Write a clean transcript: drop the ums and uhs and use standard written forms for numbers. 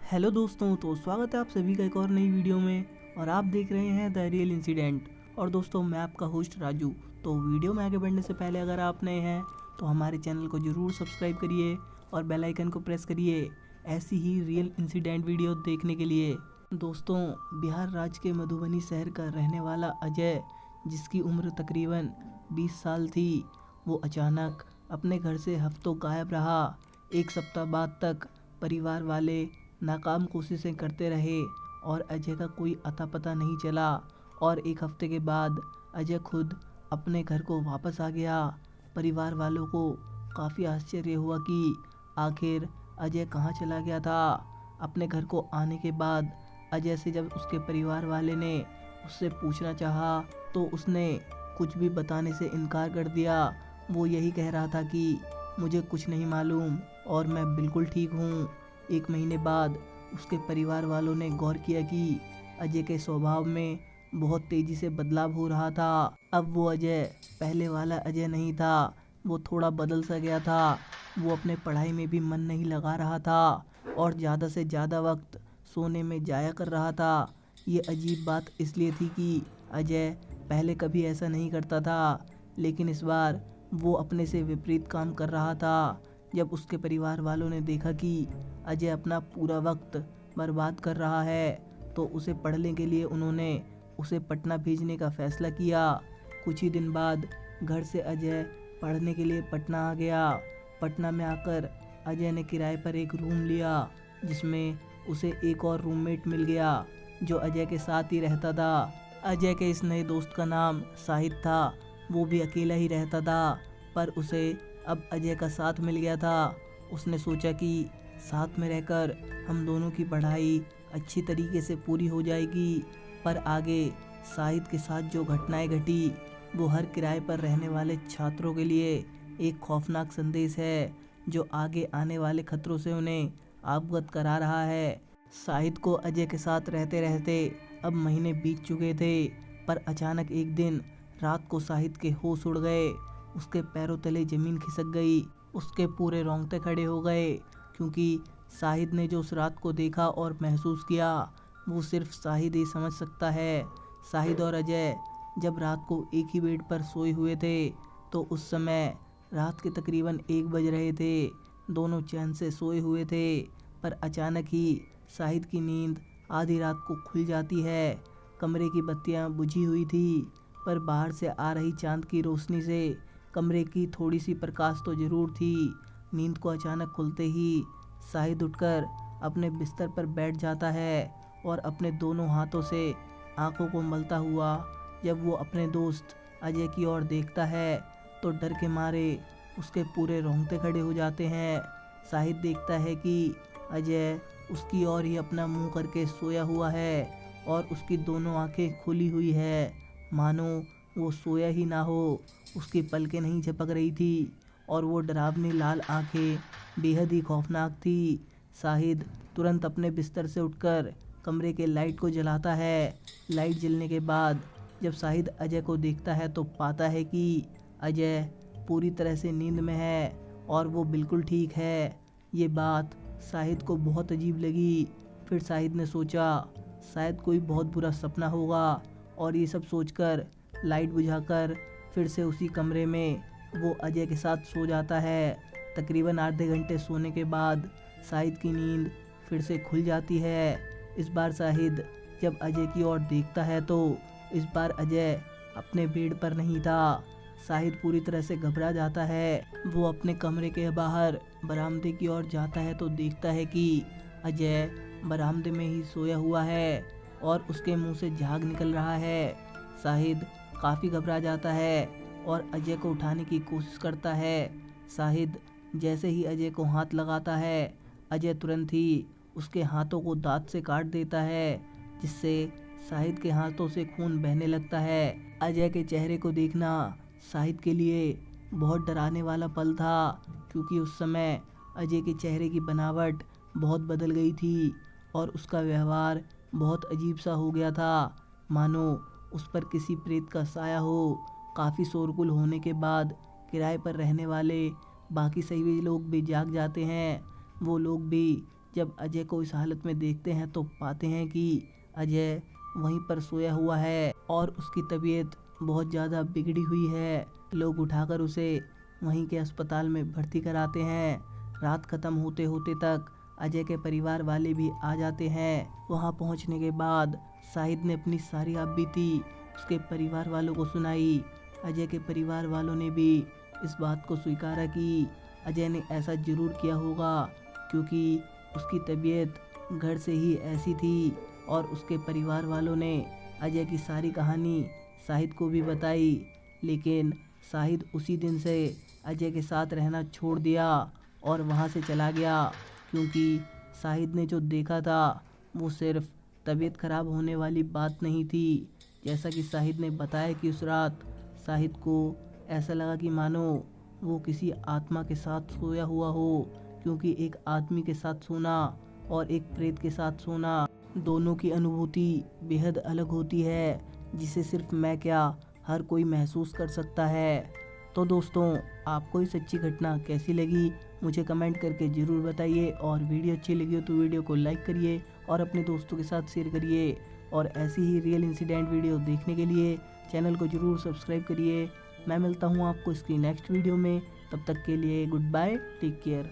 Hello दोस्तों, तो स्वागत है आप सभी का एक और नई वीडियो में। और आप देख रहे हैं द रियल इंसिडेंट। और दोस्तों, मैं आपका होस्ट राजू। तो वीडियो में आगे बढ़ने से पहले अगर आप नए हैं तो हमारे चैनल को ज़रूर सब्सक्राइब करिए और बेल आइकन को प्रेस करिए ऐसी ही रियल इंसिडेंट वीडियो देखने के लिए। दोस्तों, बिहार राज्य के मधुबनी शहर का रहने वाला अजय, जिसकी उम्र तकरीबन 20 साल थी, वो अचानक अपने घर से हफ्तों गायब रहा। एक सप्ताह बाद तक परिवार वाले नाकाम कोशिशें करते रहे और अजय का कोई अता पता नहीं चला। और एक हफ्ते के बाद अजय खुद अपने घर को वापस आ गया। परिवार वालों को काफ़ी आश्चर्य हुआ कि आखिर अजय कहाँ चला गया था। अपने घर को आने के बाद अजय से जब उसके परिवार वाले ने उससे पूछना चाहा तो उसने कुछ भी बताने से इनकार कर दिया। वो यही कह रहा था कि मुझे कुछ नहीं मालूम और मैं बिल्कुल ठीक हूँ। एक महीने बाद उसके परिवार वालों ने गौर किया कि अजय के स्वभाव में बहुत तेज़ी से बदलाव हो रहा था। अब वो अजय पहले वाला अजय नहीं था, वो थोड़ा बदल सा गया था। वो अपने पढ़ाई में भी मन नहीं लगा रहा था और ज़्यादा से ज़्यादा वक्त सोने में जाया कर रहा था। ये अजीब बात इसलिए थी कि अजय पहले कभी ऐसा नहीं करता था, लेकिन इस बार वो अपने से विपरीत काम कर रहा था। जब उसके परिवार वालों ने देखा कि अजय अपना पूरा वक्त बर्बाद कर रहा है तो उसे पढ़ने के लिए उन्होंने उसे पटना भेजने का फैसला किया। कुछ ही दिन बाद घर से अजय पढ़ने के लिए पटना आ गया। पटना में आकर अजय ने किराए पर एक रूम लिया, जिसमें उसे एक और रूममेट मिल गया जो अजय के साथ ही रहता था। अजय के इस नए दोस्त का नाम साहिद था। वो भी अकेला ही रहता था, पर उसे अब अजय का साथ मिल गया था। उसने सोचा कि साथ में रहकर हम दोनों की पढ़ाई अच्छी तरीके से पूरी हो जाएगी। पर आगे साहिद के साथ जो घटनाएं घटी वो हर किराए पर रहने वाले छात्रों के लिए एक खौफनाक संदेश है, जो आगे आने वाले खतरों से उन्हें अवगत करा रहा है। साहिद को अजय के साथ रहते रहते अब महीने बीत चुके थे, पर अचानक एक दिन रात को साहिद के होश उड़ गए। उसके पैरों तले ज़मीन खिसक गई। उसके पूरे रोंगटे खड़े हो गए, क्योंकि साहिद ने जो उस रात को देखा और महसूस किया वो सिर्फ साहिद ही समझ सकता है। साहिद और अजय जब रात को एक ही बेड पर सोए हुए थे तो उस समय रात के तकरीबन 1 बज रहे थे। दोनों चैन से सोए हुए थे, पर अचानक ही साहिद की नींद आधी रात को खुल जाती है। कमरे की बत्तियां बुझी हुई थी, पर बाहर से आ रही चांद की रोशनी से कमरे की थोड़ी सी प्रकाश तो जरूर थी। नींद को अचानक खुलते ही साहिद उठकर अपने बिस्तर पर बैठ जाता है और अपने दोनों हाथों से आंखों को मलता हुआ जब वो अपने दोस्त अजय की ओर देखता है तो डर के मारे उसके पूरे रोंगटे खड़े हो जाते हैं। साहिद देखता है कि अजय उसकी ओर ही अपना मुंह करके सोया हुआ है और उसकी दोनों आंखें खुली हुई है, मानो वो सोया ही ना हो। उसकी पलकें नहीं झपक रही थी और वो डरावनी लाल आंखें बेहद ही खौफनाक थी। साहिद तुरंत अपने बिस्तर से उठकर कमरे के लाइट को जलाता है। लाइट जलने के बाद जब साहिद अजय को देखता है तो पाता है कि अजय पूरी तरह से नींद में है और वो बिल्कुल ठीक है। ये बात साहिद को बहुत अजीब लगी। फिर साहिद ने सोचा शायद कोई बहुत बुरा सपना होगा, और ये सब सोचकर लाइट बुझाकर फिर से उसी कमरे में वो अजय के साथ सो जाता है। तकरीबन आधे घंटे सोने के बाद साहिद की नींद फिर से खुल जाती है। इस बार साहिद जब अजय की ओर देखता है तो इस बार अजय अपने बेड पर नहीं था। साहिद पूरी तरह से घबरा जाता है। वो अपने कमरे के बाहर बरामदे की ओर जाता है तो देखता है कि अजय बरामदे में ही सोया हुआ है और उसके मुंह से झाग निकल रहा है। साहिद काफ़ी घबरा जाता है और अजय को उठाने की कोशिश करता है। साहिद जैसे ही अजय को हाथ लगाता है, अजय तुरंत ही उसके हाथों को दांत से काट देता है, जिससे साहिद के हाथों से खून बहने लगता है। अजय के चेहरे को देखना साहिद के लिए बहुत डराने वाला पल था, क्योंकि उस समय अजय के चेहरे की बनावट बहुत बदल गई थी और उसका व्यवहार बहुत अजीब सा हो गया था, मानो उस पर किसी प्रेत का साया हो। काफ़ी शोरगुल होने के बाद किराए पर रहने वाले बाकी सभी लोग भी जाग जाते हैं। वो लोग भी जब अजय को इस हालत में देखते हैं तो पाते हैं कि अजय वहीं पर सोया हुआ है और उसकी तबीयत बहुत ज़्यादा बिगड़ी हुई है। लोग उठाकर उसे वहीं के अस्पताल में भर्ती कराते हैं। रात ख़त्म होते होते तक अजय के परिवार वाले भी आ जाते हैं। वहां पहुंचने के बाद शाहिद ने अपनी सारी आपबीती उसके परिवार वालों को सुनाई। अजय के परिवार वालों ने भी इस बात को स्वीकारा कि अजय ने ऐसा ज़रूर किया होगा, क्योंकि उसकी तबीयत घर से ही ऐसी थी। और उसके परिवार वालों ने अजय की सारी कहानी शाहिद को भी बताई, लेकिन शाहिद उसी दिन से अजय के साथ रहना छोड़ दिया और वहाँ से चला गया, क्योंकि शाहिद ने जो देखा था वो सिर्फ तबीयत खराब होने वाली बात नहीं थी। जैसा कि शाहिद ने बताया कि उस रात शाहिद को ऐसा लगा कि मानो वो किसी आत्मा के साथ सोया हुआ हो, क्योंकि एक आदमी के साथ सोना और एक प्रेत के साथ सोना, दोनों की अनुभूति बेहद अलग होती है, जिसे सिर्फ मैं क्या हर कोई महसूस कर सकता है। तो दोस्तों, आपको ये सच्ची घटना कैसी लगी मुझे कमेंट करके ज़रूर बताइए, और वीडियो अच्छी लगी हो तो वीडियो को लाइक करिए और अपने दोस्तों के साथ शेयर करिए। और ऐसी ही रियल इंसिडेंट वीडियो देखने के लिए चैनल को ज़रूर सब्सक्राइब करिए। मैं मिलता हूँ आपको इसकी नेक्स्ट वीडियो में, तब तक के लिए गुड बाय, टेक केयर।